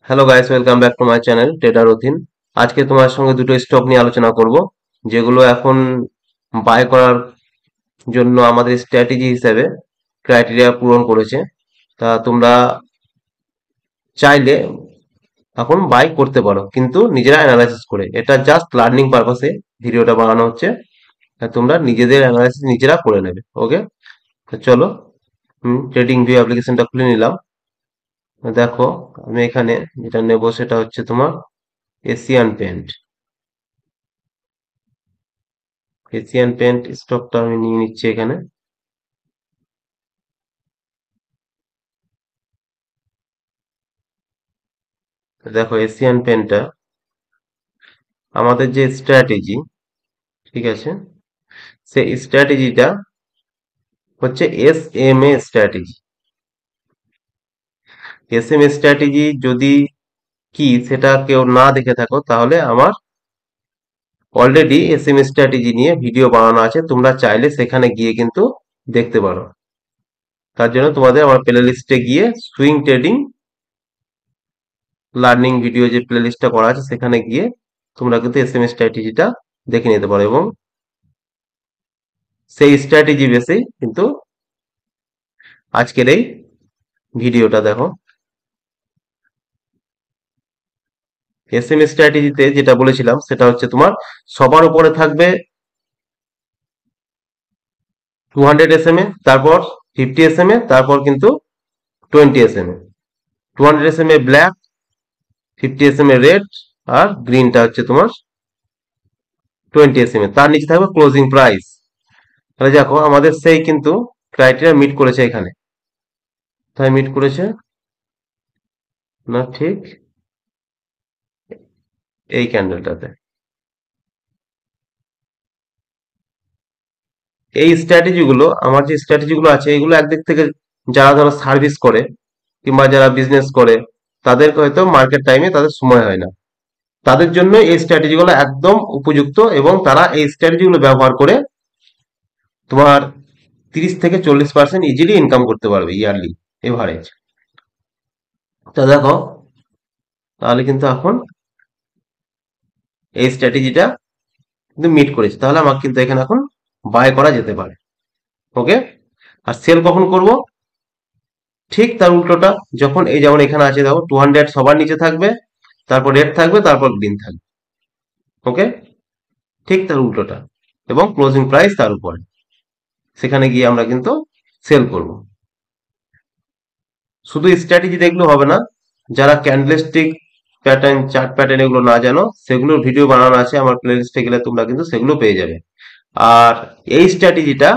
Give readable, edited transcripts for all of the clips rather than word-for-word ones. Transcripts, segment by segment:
Hello guys, welcome back to my channel trader Athin. আজকে তোমার সঙ্গে দুটো স্টক নিয়ে আলোচনা করব, যেগুলো এখন বাই করার জন্য আমাদের স্ট্র্যাটেজি হিসেবে ক্রাইটেরিয়া পূরণ করেছে। তা তোমরা চাইলে এখন বাই করতে পারো, কিন্তু নিজেরা অ্যানালাইসিস করে। এটা জাস্ট লার্নিং পারপাসে ভিডিওটা বানানো হচ্ছে। তা তোমরা নিজেদের অ্যানালাইসিস নিজেরা করে নেবে। ওকে, তো চলো ট্রেডিং ভিউ অ্যাপ্লিকেশনটা খুলে নিলাম। দেখো, আমি এখানে যেটা নেব সেটা হচ্ছে তোমার এশিয়ান পেন্ট। এশিয়ান পেন্ট স্টকটা আমি নিয়ে নিচ্ছি এখানে। দেখো, এশিয়ান পেন্টটা আমাদের যে স্ট্র্যাটেজি, ঠিক আছে, সেই স্ট্র্যাটেজিটা হচ্ছে SMA স্ট্র্যাটেজি। SMA স্ট্র্যাটেজি যদি কি সেটা কেউ না দেখে থাকো, তাহলে আমার অলরেডি SMA স্ট্র্যাটেজি নিয়ে ভিডিও বানানো আছে, তোমরা চাইলে সেখানে গিয়ে কিন্তু দেখতে পারো। তার জন্য তোমাদের আমার প্লে লিস্টে গিয়ে সুইং ট্রেডিং লার্নিং ভিডিও যে প্লে লিস্টটা করা আছে সেখানে গিয়ে তোমরা কিন্তু SMA স্ট্র্যাটেজিটা দেখে নিতে পারো, এবং সেই স্ট্র্যাটেজি বেসেই কিন্তু আজকের এই ভিডিওটা দেখো। SMA স্ট্র্যাটেজিতে যেটা বলেছিলাম সেটা হচ্ছে তোমার সবার উপরে থাকবে 200 SMA, তারপর 50 SMA, তারপর কিন্তু 20 SMA। 200 SMA black, 50 SMA red, আর গ্রিনটা হচ্ছে তোমার 20 SMA। তার নিচে থাকবে ক্লোজিং প্রাইস। তাহলে দেখো আমাদের সেই কিন্তু ক্রাইটেরিয়া মিট করেছে এখানে। তাই মিট করেছে না, ঠিক এই ক্যান্ডেলটাতে। এই স্ট্র্যাটেজিগুলো, আমার যে স্ট্র্যাটেজিগুলো আছে, এগুলো একদিক থেকে যারা ধরো সার্ভিস করে কিংবা যারা বিজনেস করে, তাদেরকে হয়তো মার্কেট টাইমে তাদের সময় হয় না, তাদের জন্য এই স্ট্র্যাটেজিগুলো একদম উপযুক্ত, এবং তারা এই স্ট্র্যাটেজিগুলো ব্যবহার করে তোমার 30 থেকে 40% ইজিলি ইনকাম করতে পারবে ইয়ারলি এভারেজ। তা দেখো, তাহলে কিন্তু এখন এই স্ট্র্যাটেজিটা কিন্তু মিট করেছে, তাহলে আমাকে কিন্তু এখানে এখন বাই করা যেতে পারে। ওকে, আর সেল কখন করব? ঠিক তার উল্টোটা, যখন এই যেমন এখানে আছে দেখো 200 সবার নিচে থাকবে, তারপর রেড থাকবে, তারপর গ্রিন থাকবে। ওকে, ঠিক তার উল্টোটা, এবং ক্লোজিং প্রাইস তার উপরে, সেখানে গিয়ে আমরা কিন্তু সেল করব। শুধু স্ট্র্যাটেজি দেখলে হবে না, যারা ক্যান্ডেলস্টিক প্যাটার্ন, চার্ট প্যাটার্ন এগুলো না জানো, সেগুলোর ভিডিও বানানো আছে আমার প্লেলিস্টে, গেলে তোমরা কিন্তু সেগুলো পেয়ে যাবে। আর এই স্ট্র্যাটেজিটা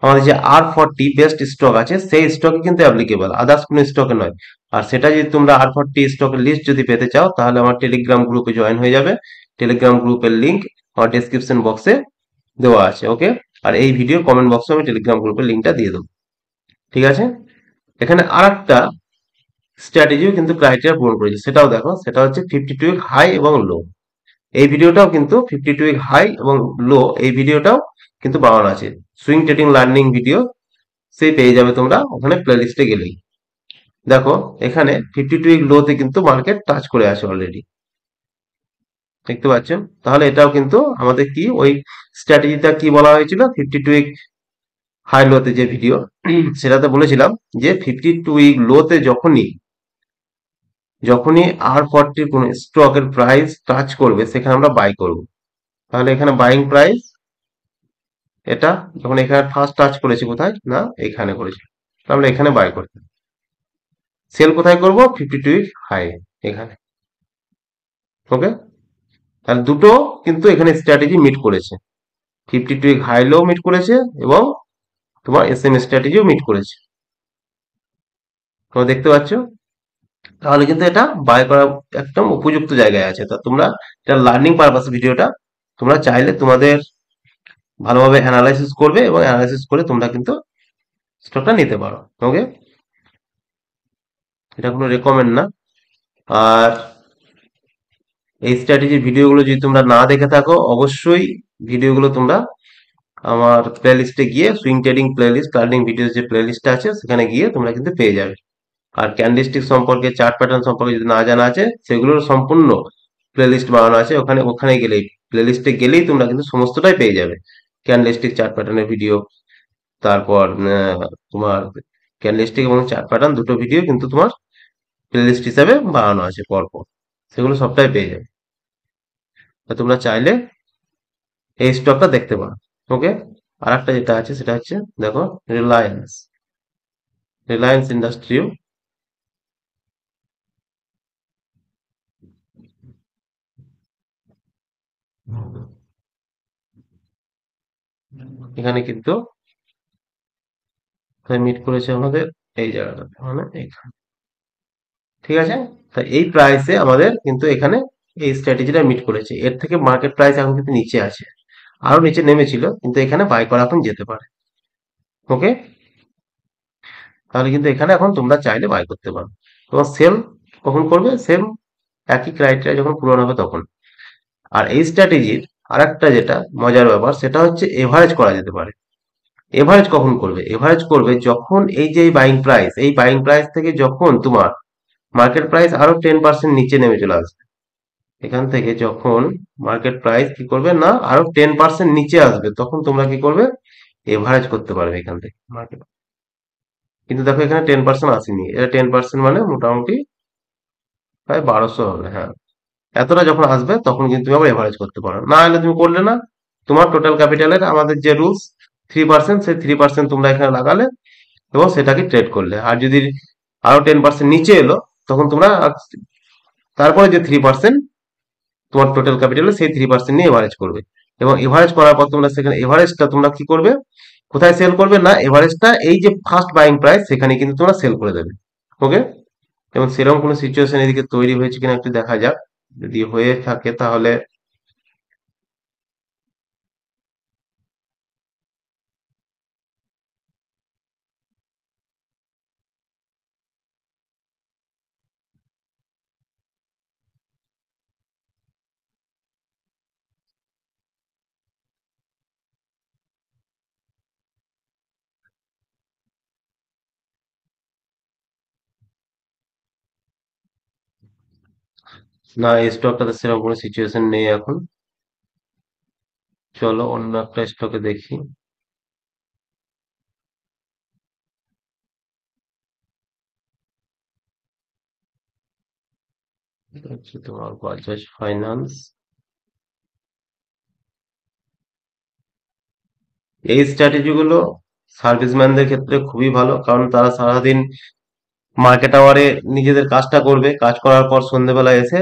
আমাদের যে R40 বেস্ট স্টক আছে সেই স্টকে কিন্তু অ্যাপ্লিকেবল, আদার্স কোনো স্টকে নয়। আর সেটা যদি তোমরা R40 স্টকের লিস্ট যদি পেতে চাও, তাহলে আমার টেলিগ্রাম গ্রুপে জয়েন হয়ে যাবে। টেলিগ্রাম গ্রুপের লিংক আমার ডেসক্রিপশন বক্সে দেওয়া আছে। ওকে, আর এই ভিডিওর কমেন্ট বক্সে আমি টেলিগ্রাম গ্রুপের লিঙ্কটা দিয়ে দেবো। ঠিক আছে, এখানে আর একটা স্ট্র্যাটেজিও কিন্তু ক্রাইটেরিয়া পূরণ করেছে, সেটাও দেখো। সেটা হচ্ছে 52 উইক হাই এবং লো। এই ভিডিওটাও কিন্তু 52 উইক হাই এবং লো, এই ভিডিওটাও কিন্তু বানানো আছে। সুইং ট্রেডিং লার্নিং ভিডিও সেই পেয়ে যাবে তোমরা ওখানে প্লেলিস্টে গেলেই। দেখো, এখানে 52 উইক লোতে কিন্তু মার্কেট টাচ করে আছে অলরেডি, দেখতে পাচ্ছ। তাহলে এটাও কিন্তু আমাদের কি ওই স্ট্র্যাটেজিটা কি বলা হয়েছিল, 52 উইক হাই লোতে যে ভিডিও, সেটাতে বলেছিলাম যে 52 উইক লোতে যখনই যখনই R40 কোন স্টকের প্রাইস টাচ করবে, সেখানে আমরা বাই করব। তাহলে এখানে বাইং প্রাইস, এটা যখন এখানে ফার্স্ট টাচ করেছি, কোথায় না এখানে করেছি, তাহলে এখানে বাই করতে। সেল কোথায় করব? 52 উইক হাই, এখানে। ওকে, তাহলে দুটো কিন্তু এখানে স্ট্র্যাটেজি মিট করেছে, 52 উইক হাই লো মিট করেছে, এবং তোমার SMA স্ট্র্যাটেজিও মিট করেছে, তোমরা দেখতে পাচ্ছ। তাহলে কিন্তু এটা বাই করা একদম উপযুক্ত জায়গায় আছে। তা তোমরা এটা লার্নিং পারপাস ভিডিওটা, তোমরা চাইলে তোমাদের ভালোভাবে অ্যানালাইসিস করবে, এবং অ্যানালাইসিস করে তোমরা কিন্তু স্টকটা নিতে পারো। ওকে, এটা কোনো রেকমেন্ড না। আর এই স্ট্র্যাটেজির ভিডিওগুলো যদি তোমরা না দেখে থাকো, অবশ্যই ভিডিওগুলো তোমরা আমার প্লে লিস্টে গিয়ে, swing trading playlist learning video যে প্লে লিস্টটা আছে সেখানে গিয়ে তোমরা কিন্তু পেয়ে যাবে। আর ক্যান্ডেলস্টিক সম্পর্কে, চার্ট প্যাটার্ন সম্পর্কে যদি না জানা আছে, সেগুলোর সম্পূর্ণ প্লেলিস্ট বানানো আছে। ওখানে ওখানে গেলেই, প্লেলিস্টে গেলেই তোমরা কিন্তু সমস্তটাই পেয়ে যাবে। ক্যান্ডেলস্টিক, চার্ট প্যাটার্নের ভিডিও, তারপর তোমার ক্যান্ডেলস্টিক এবং চার্ট প্যাটার্ন দুটো ভিডিও কিন্তু তোমার প্লেলিস্ট হিসাবে বানানো আছে পরপর। সেগুলো সবটাই পেয়ে যাবে। তা তোমরা চাইলে এই স্টকটা দেখতে পারো। ওকে। আর একটা যেটা আছে সেটা হচ্ছে, দেখো, রিলায়েন্স, রিলায়েন্স ইন্ডাস্ট্রিও। এখানে কিন্তু মিট করেছে আমাদের এই জায়গাটাতে, মানে এইখানে। ঠিক আছে। তা এই প্রাইসে আমাদের কিন্তু এখানে এই স্ট্র্যাটেজিটা মিট করেছে। এর থেকে মার্কেট প্রাইস এখন কিন্তু নিচে আছে, আরো নিচে নেমেছিল, কিন্তু এখানে বাই করা এখন যেতে পারে। ওকে। তাহলে কিন্তু এখানে এখন তোমরা চাইলে বাই করতে পারো। তোমার সেল কখন করবে? সেম একই ক্রাইটেরিয়া যখন পূরণ হবে তখন। আর এই স্ট্র্যাটেজির আরেকটা যেটা মজার ব্যাপার, সেটা হচ্ছে এভারেজ করা যেতে পারে। এভারেজ কখন করবে? এভারেজ করবে যখন এই যে এই বাইং প্রাইস থেকে যখন তোমার মার্কেট প্রাইস আরো 10% নিচে নেমে চলে আসবে। এখান থেকে যখন মার্কেট প্রাইস কি করবে না, আরো 10% নিচে আসবে, তখন তোমরা কি করবে? এভারেজ করতে পারবে এখান থেকে মার্কেট। কিন্তু দেখো এখানে 10% আসেনি, এটা 10% মানে মোটামুটি প্রায় 1200 হবে। হ্যাঁ, এতটা যখন আসবে তখন কিন্তু তুমি আবার এভারেজ করতে পারো। না হলে তুমি করলে না, তোমার টোটাল ক্যাপিটালের আমাদের যে রুলস 3%, সেই 3% তোমরা এখানে লাগালে এবং সেটাকে ট্রেড করলে। আর যদি আরো 10% নিচে এলো, তখন তোমরা তারপরে যে 3% তোমার টোটাল ক্যাপিটালে, সেই 3% নিয়ে এভারেজ করবে। এবং এভারেজ করার পর তোমরা সেখানে এভারেজটা তোমরা কি করবে? কোথায় সেল করবে? না, এভারেজটা এই যে ফার্স্ট বাইং প্রাইস সেখানে কিন্তু তোমরা সেল করে দেবে। ওকে। এবং সেরকম কোনো সিচুয়েশন এদিকে তৈরি হয়েছে কিনা একটু দেখা যাক। যদি হয়ে থাকে তাহলে, না, এই স্টকটাতে সেরকম কোনো সিচুয়েশন নেই এখন। চলো অন্য একটা স্টকে দেখি। এটা হচ্ছে তোমার বাজাজ ফাইন্যান্স। এই স্ট্র্যাটেজি গুলো সার্ভিসম্যানদের ক্ষেত্রে খুবই ভালো, কারণ তারা সারাদিন মার্কেট আওয়ারে নিজেদের কাজটা করবে, কাজ করার পর সন্ধ্যেবেলা এসে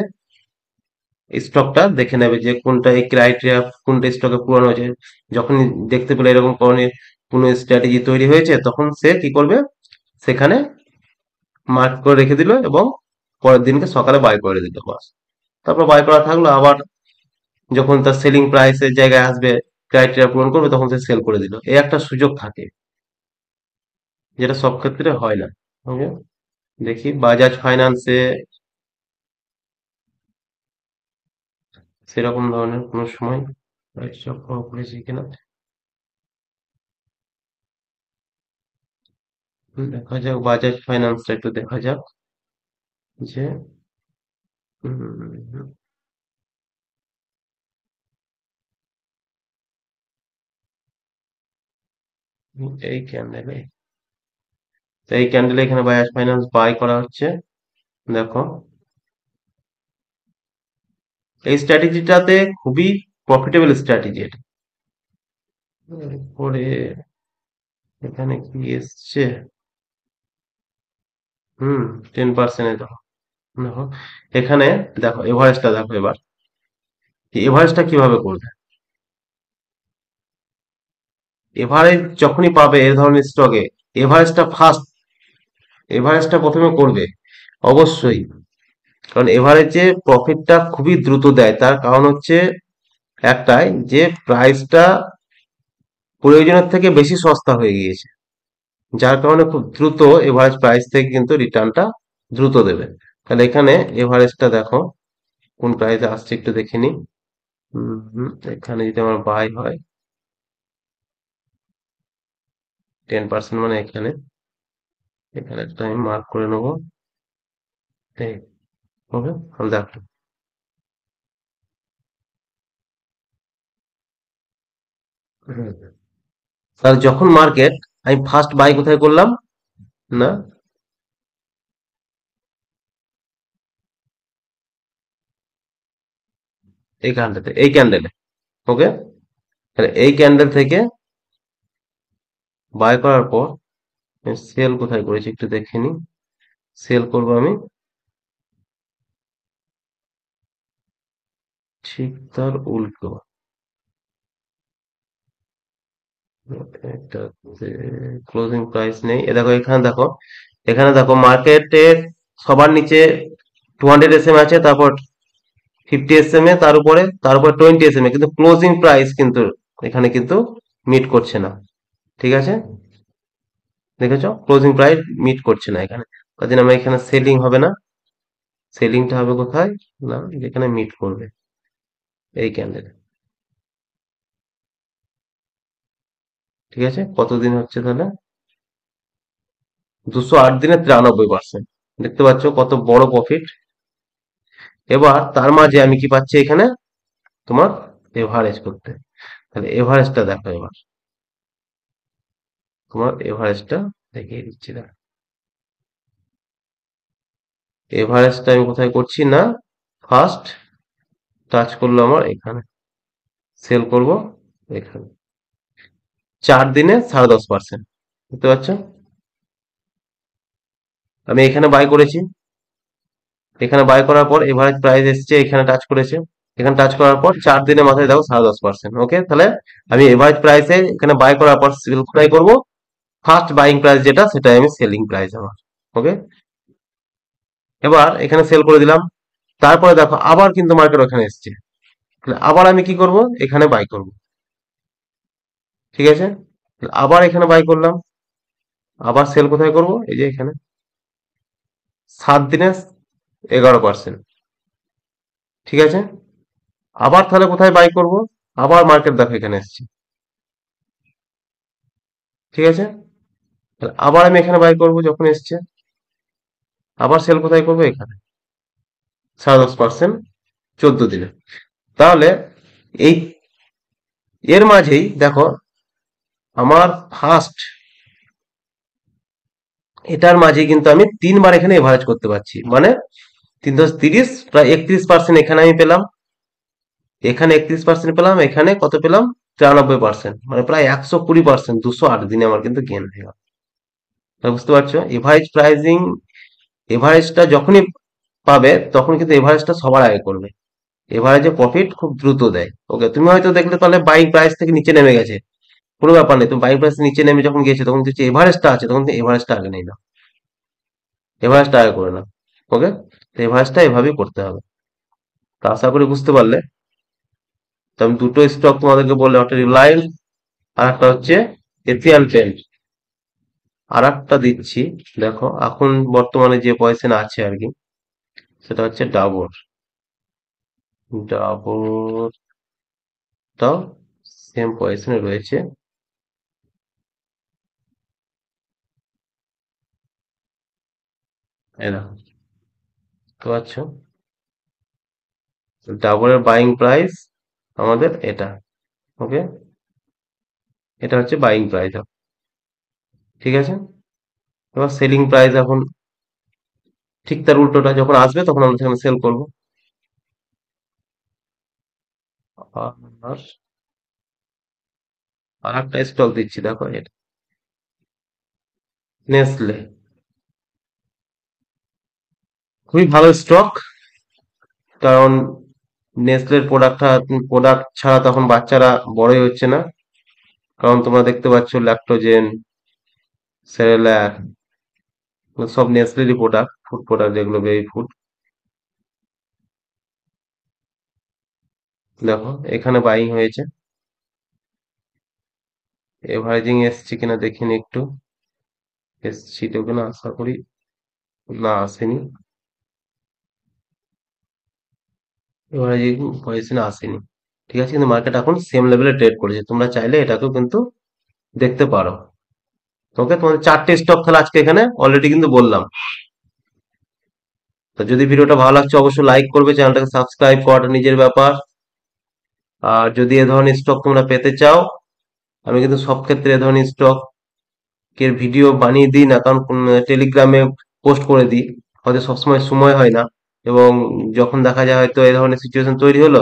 স্টকটা দেখে নেবে যে কোনটা এই ক্রাইটেরিয়া, কোনটা স্টকে পূরণ হয়েছে। যখন দেখতে পেলে এরকম কোনো স্ট্র্যাটেজি তৈরি হয়েছে, তখন সে কি করবে? সেখানে মার্ক করে রেখে দিল এবং পরের দিনকে সকালে বাই করে দিল, বাস। তারপর বাই করা থাকলো, আবার যখন তার সেলিং প্রাইসের জায়গায় আসবে, ক্রাইটেরিয়া পূরণ করবে, তখন সে সেল করে দিল। এই একটা সুযোগ থাকে, যেটা সব ক্ষেত্রে হয় না। ওকে। দেখি বাজাজ ফাইন্যান্সে সেরকম ধরনের কোনো সময় প্রাইস চক্র করেছে কিনা। দেখা যাক, বাজাজ ফাইন্যান্সটা একটু দেখা যাক যে উম, এই ক্যান্ডেলে, এখানে বাজাজ ফাইন্যান্স বাই করা হচ্ছে। দেখো, এই স্ট্র্যাটেজিটাতে খুবই প্রফিটেবল স্ট্র্যাটেজি এটা। এরপরে এখানে কি এসছে? 10%। দেখো, দেখো এখানে, দেখো এভারেজটা দেখো এবার। এভারেজটা কিভাবে করবে? এভারেজ যখনই পাবে এই ধরনের স্টকে, এভারেজটা ফার্স্ট, এভারেজটা প্রথমে করবে অবশ্যই। কারণ এভারেজে প্রফিটটা খুবই দ্রুত দেয়, তার কারণ হচ্ছে একটাই, যে প্রাইসটা প্রয়োজনের থেকে বেশি সস্তা হয়ে গিয়েছে, যার কারণে খুব দ্রুত এভারেজ প্রাইস থেকে কিন্তু রিটার্নটা দ্রুত দেবে। তাহলে এখানে এভারেজটা দেখো কোন প্রাইসে আসছে একটু দেখে নি। এখানে যদি আমার বাই হয় 10% মানে এখানে এখানে একটা আমি মার্ক করে নেবো। এই ওকে, দেখো। হুম। তাহলে যখন মার্কেট, আমি ফার্স্ট বাই কোথায় করলাম? না, এইখানটাতে, এই ক্যান্ডেলে। ওকে, তাহলে এই ক্যান্ডেল থেকে বাই করার পর সেল কোথায় করেছি একটু দেখে নি। সেল করবো আমি ঠিক তার উল্টো। এটাতে ক্লোজিং প্রাইস নেই। এ দেখো, এখানে দেখো, এখানে দেখো মার্কেটের সবার নিচে 200 এসএম আছে, তারপর 50 এসএম এ, তার উপরে 20 এসএম এ, কিন্তু ক্লোজিং প্রাইস কিন্তু এখানে কিন্তু মিট করছে না। ঠিক আছে, দেখেছো ক্লোজিং প্রাইস মিট করছে না এখানে। তার জন্য আমার এখানে সেলিং হবে না। সেলিংটা হবে কোথায়? না, যেখানে মিট করবে, এই ক্যান্ডেল। ঠিক আছে, কতদিন হচ্ছে তাহলে? 208 দিনে 93%। দেখতে পাচ্ছ কত বড় প্রফিট। এবার তার মাঝে আমি কি পাচ্ছি এখানে? তোমার এভারেজ করতে। তাহলে এভারেজটা দেখো এবার, তোমার এভারেজটা দেখিয়ে দিচ্ছি না। এভারেজটা আমি কোথায় করছি না, ফার্স্ট টাচ করলো আমার এখানে, সেল করব এখানে, 4 দিনে 10.5%। বুঝতে পারছো? আমি এখানে বাই করেছি, এখানে বাই করার পর এভারেজ প্রাইস এসছে, এখানে টাচ করেছে, এখানে টাচ করার পর 4 দিনের মাথায় দেখো 10.5%। ওকে, তাহলে আমি এভারেজ প্রাইসে এখানে বাই করার পর সেল কোথায় করবো? ফার্স্ট বাইং প্রাইস যেটা, সেটাই আমি সেলিং প্রাইস আমার। ওকে, এবার এখানে সেল করে দিলাম। তারপরে দেখো আবার কিন্তু মার্কেট ওখানে এসছে, তাহলে আবার আমি কি করব? এখানে বাই করব। ঠিক আছে, তাহলে আবার এখানে বাই করলাম, আবার সেল কোথায় করব? এই যে এখানে, 7 দিনে 11%। ঠিক আছে, আবার তাহলে কোথায় বাই করব? আবার মার্কেট দেখো এখানে এসছে। ঠিক আছে, তাহলে আবার আমি এখানে বাই করব যখন এসছে, আবার সেল কোথায় করব? এখানে, 10.5%, 14 দিনে। তাহলে এই এর মাঝেই দেখো আমার ফার্স্ট, এটার মাঝে কিন্তু আমি 3 বার এখানে এভারেজ করতে পারছি, মানে 3 × 30, প্রায় 31% এখানে আমি পেলাম, এখানে 31% পেলাম, এখানে কত পেলাম? 93%, মানে প্রায় 120%, 208 দিনে আমার কিন্তু গেন হয়ে গেল। তাহলে বুঝতে পারছো এভারেজ প্রাইসিং, এভারেজটা যখনই পাবে তখন কিন্তু এভারেজটা সবার আগে করবে। এভারেজে প্রফিট খুব দ্রুত দেয়। ওকে, তুমি হয়তো দেখলে তাহলে বাইং প্রাইস থেকে নিচে নেমে গেছে, কোনো ব্যাপার নেই, তুমি বাইং প্রাইস নিচে নেমে যখন গেছে তখন কিছু এভারেজটা আছে, তখন এভারেজটা আগে নেই না, এভারেজটা আগে করে না। ওকে, তো এভারেজটা এভাবেই করতে হবে। তো আশা করি বুঝতে পারলে। তো আমি দুটো স্টক তোমাদেরকে বললাম, একটা রিলায়েন্স আর একটা হচ্ছে এশিয়ান পেন্ট। আর একটা দিচ্ছি, দেখো এখন বর্তমানে যে পজিশন আছে আর কি, সেটা হচ্ছে ডাবর। ডাবরটাও সেম পজিশনে রয়েছে। এই দেখো, বুঝতে পারছো ডাবরের বাইং প্রাইস আমাদের এটা। ওকে, এটা হচ্ছে বাইং প্রাইস। ঠিক আছে, এবার সেলিং প্রাইস এখন ঠিক তার উল্টোটা, যখন আসবে তখন আমরা সেখানে সেল করবো। আর আর একটা স্টক দিচ্ছি, দেখো এটা নেসলে। খুবই ভালো স্টক, কারণ নেসলের প্রোডাক্ট ছাড়া তখন বাচ্চারা বড়ই হচ্ছে না। কারণ তোমরা দেখতে পাচ্ছ ল্যাক্টোজেন, সেরেল্যাক, সব নেসলেরই প্রোডাক্ট, ফুড প্রোডাক্ট যেগুলো, বেবি ফুড। দেখো এখানে বাইং হয়েছে, এভারেজিং এসছে কিনা দেখিনি একটু। এসছিল কিনা, আশা করি না, আসেনি। এভারেজিং পজিশনে আসেনি। ঠিক আছে, কিন্তু মার্কেট এখন সেম লেভেলে ট্রেড করেছে, তোমরা চাইলে এটাকেও কিন্তু দেখতে পারো। ওকে, তোমাদের 4টে স্টক তাহলে আজকে এখানে অলরেডি কিন্তু বললাম। তো যদি ভিডিওটা ভালো লাগছে অবশ্যই লাইক করবে, চ্যানেলটাকে সাবস্ক্রাইব করাটা নিজের ব্যাপার। আর যদি এ ধরনের স্টক তোমরা পেতে চাও, আমি কিন্তু সব ক্ষেত্রে এ ধরনের স্টক এর ভিডিও বানিয়ে দিই না, কারণ টেলিগ্রামে পোস্ট করে দিই, হয়তো সবসময় সময় হয় না। এবং যখন দেখা যায় হয়তো এই ধরনের সিচুয়েশন তৈরি হলো,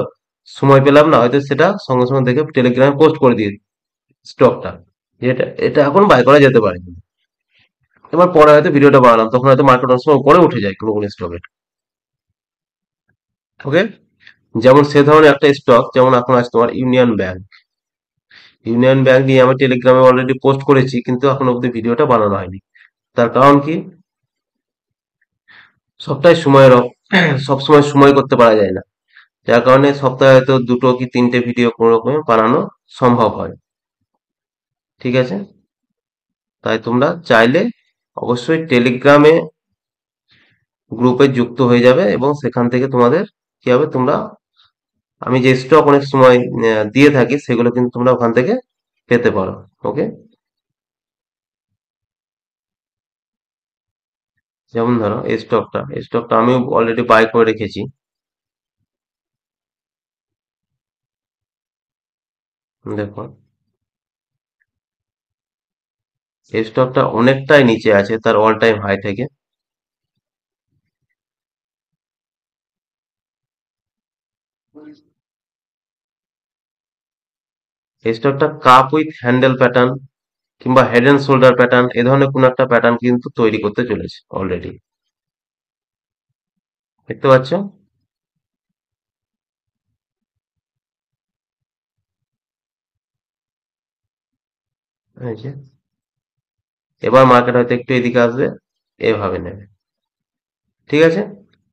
সময় পেলাম না, হয়তো সেটা সঙ্গে সঙ্গে দেখে টেলিগ্রামে পোস্ট করে দিই স্টকটা, এটা এটা এখন বাই করা যেতে পারে। এবার পরে হয়তো ভিডিওটা বানালাম, তখন হয়তো মার্কেট অনেক সময় পরে উঠে যায় কোনো কোনো স্টকে। ওকে, যেমন সে ধরনের একটা স্টক যেমন এখন আছে তোমার ইউনিয়ন ব্যাংক। ইউনিয়ন ব্যাংক নিয়ে আমি টেলিগ্রামে অলরেডি পোস্ট করেছি, কিন্তু এখন অব্দি ভিডিওটা বানানো হয়নি। তার কারণ কি, সবটাই সময়ের সবসময় সময় করতে পারা যায় না, যার কারণে সপ্তাহে হয়তো 2টো কি 3টে ভিডিও কোনো রকমে বানানো সম্ভব হয়। ঠিক আছে, তাই তোমরা চাইলে অবশ্যই টেলিগ্রামে গ্রুপে যুক্ত হয়ে যাবে, এবং সেখান থেকে তোমাদের কি হবে, তোমরা আমি যে স্টক অনেক সময় দিয়ে থাকি সেগুলো কিন্তু তোমরা ওখান থেকে পেতে পারো। ওকে, যেমন ধরো এই স্টকটা আমি অলরেডি বাই করে রেখেছি। দেখো, এই স্টকটা অনেকটাই নিচে আছে তার অল টাইম হাই থেকে। এই স্টকটা কাপ উইথ হ্যান্ডেল প্যাটার্ন কিংবা হেড এন্ড শোল্ডার প্যাটার্ন এ ধরনের কোন একটা প্যাটার্ন কিন্তু তৈরি করতে চলেছে অলরেডি। দেখতে পাচ্ছ? এই যে, এবার মার্কেট হয়তো একটু এদিকে আসবে, এভাবে নেবে। ঠিক আছে,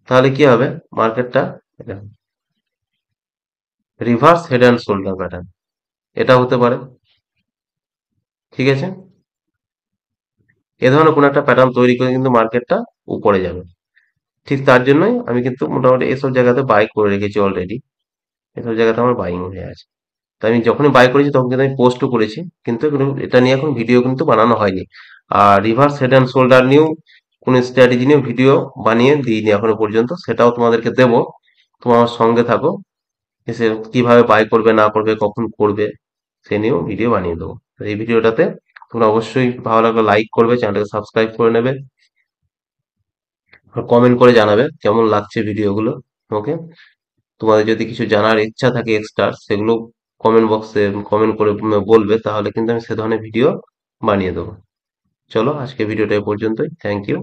তাহলে কি হবে, মার্কেটটা reverse head and shoulder pattern এটা হতে পারে। ঠিক আছে, এ ধরনের কোন একটা প্যাটার্ন তৈরি করে কিন্তু মার্কেটটা উপরে যাবে। ঠিক তার জন্যই আমি কিন্তু মোটামুটি এসব জায়গাতে বাই করে রেখেছি অলরেডি। এসব জায়গাতে আমার বাইং হয়ে আছে। তাই আমি যখনই বাই করেছি তখন কিন্তু আমি পোস্টও করেছি, কিন্তু এটা নিয়ে এখন ভিডিও কিন্তু বানানো হয়নি। আর রিভার্স হেড অ্যান্ড শোল্ডার নিয়েও কোন স্ট্র্যাটেজি নিয়েও ভিডিও বানিয়ে দিইনি এখনো পর্যন্ত, সেটাও তোমাদেরকে দেবো। তোমার আমার সঙ্গে থাকো, এসে কিভাবে বাই করবে না করবে কখন করবে সে নিয়েও ভিডিও বানিয়ে দেবো। তো এই ভিডিওটাতে তোমরা অবশ্যই ভালো লাগলে লাইক করবে, চ্যানেলটাকে সাবস্ক্রাইব করে নেবে, আর কমেন্ট করে জানাবে কেমন লাগছে ভিডিওগুলো। ওকে, তোমাদের যদি কিছু জানার ইচ্ছা থাকে এক্সট্রা, সেগুলো কমেন্ট বক্সে কমেন্ট করে বলবে, তাহলে কিন্তু আমি সে ধরনের ভিডিও বানিয়ে দেবো। চলো, আজকে ভিডিওটা এই পর্যন্তই। Thank you.